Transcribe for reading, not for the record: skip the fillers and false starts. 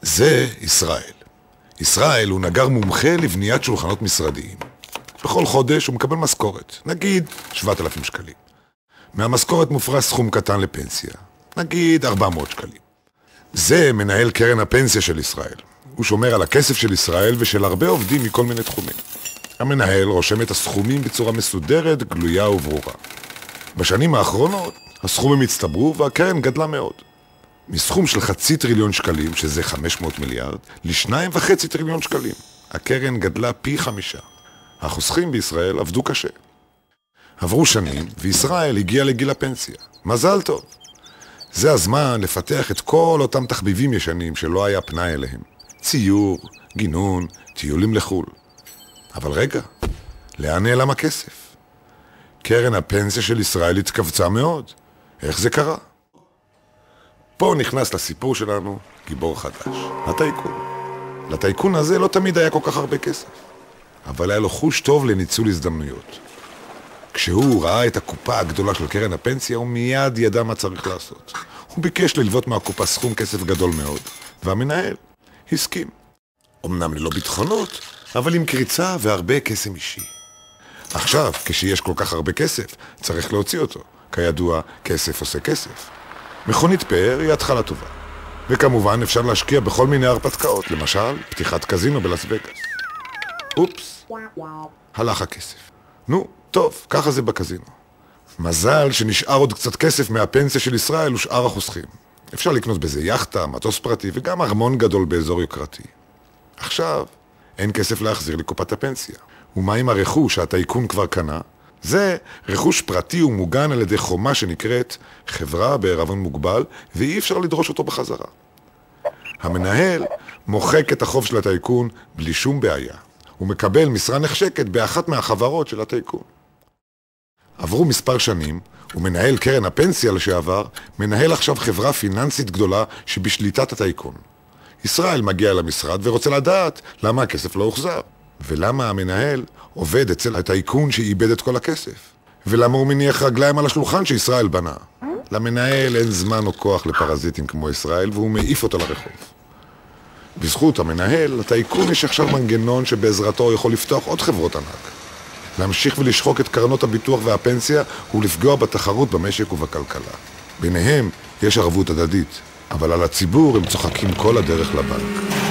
זה ישראל. ישראל הוא נגר מומחה לבניית שולחנות משרדיים. בכל חודש הוא מקבל משכורת, נגיד 7,000 שקלים. מהמשכורת מופרש סכום קטן לפנסיה, נגיד 400 שקלים. זה מנהל קרן הפנסיה של ישראל. הוא שומר על הכסף של ישראל ושל הרבה עובדים מכל מיני תחומים. המנהל רושם את הסכומים בצורה מסודרת, גלויה וברורה. בשנים האחרונות הסכומים הצטברו והקרן גדלה מאוד. מסכום של 0.5 טריליון שקלים, שזה 500 מיליארד, ל2.5 טריליון שקלים. הקרן גדלה פי 5. החוסכים בישראל עבדו קשה. עברו שנים וישראל הגיע לגיל הפנסיה. מזל טוב. זה הזמן לפתח את כל אותם תחביבים ישנים שלא היה פנאי אליהם. ציור, גינון, טיולים לחול. אבל רגע, לאן נעלם הכסף? קרן הפנסיה של ישראל התכווצה מאוד. איך זה קרה? פה נכנס לסיפור שלנו גיבור חדש, הטייקון. לטייקון הזה לא תמיד היה כל כך הרבה כסף, אבל היה לו חוש טוב לניצול הזדמנויות. כשהוא ראה את הקופה הגדולה של קרן הפנסיה, הוא מיד ידע מה צריך לעשות. הוא ביקש ללוות מהקופה סכום כסף גדול מאוד, והמנהל הסכים. אמנם ללא ביטחונות, אבל עם קריצה והרבה קסם אישי. עכשיו, כשיש כל כך הרבה כסף, צריך להוציא אותו. כידוע, כסף עושה כסף. מכונית פאר היא התחלה טובה. וכמובן אפשר להשקיע בכל מיני הרפתקאות, למשל, פתיחת קזינו בלאס וגאס. אופס, הלך הכסף. נו, טוב, ככה זה בקזינו. מזל שנשאר עוד קצת כסף מהפנסיה של ישראל ושאר החוסכים. אפשר לקנות בזה יחטה, מטוס פרטי וגם ארמון גדול באזור יוקרתי. עכשיו, אין כסף להחזיר לקופת הפנסיה. ומה עם הרכוש שהטייקון כבר קנה? זה רכוש פרטי ומוגן על ידי חומה שנקראת חברה בערבון מוגבל, ואי אפשר לדרוש אותו בחזרה. המנהל מוחק את החוב של הטייקון בלי שום בעיה. הוא מקבל משרה נחשקת באחת מהחברות של הטייקון. עברו מספר שנים, ומנהל קרן הפנסיה לשעבר מנהל עכשיו חברה פיננסית גדולה שבשליטת הטייקון. ישראל מגיע למשרד ורוצה לדעת למה הכסף לא הוחזר, ולמה המנהל עובד אצל הטייקון שאיבד את כל הכסף, ולמה הוא מניח רגליים על השולחן שישראל בנה. למנהל אין זמן או כוח לפרזיטים כמו ישראל, והוא מעיף אותו לרחוב. בזכות המנהל, לטייקון יש עכשיו מנגנון שבעזרתו הוא יכול לפתוח עוד חברות ענק. להמשיך ולשחוק את קרנות הביטוח והפנסיה ולפגוע בתחרות במשק ובכלכלה. ביניהם יש ערבות הדדית, אבל על הציבור הם צוחקים כל הדרך לבנק.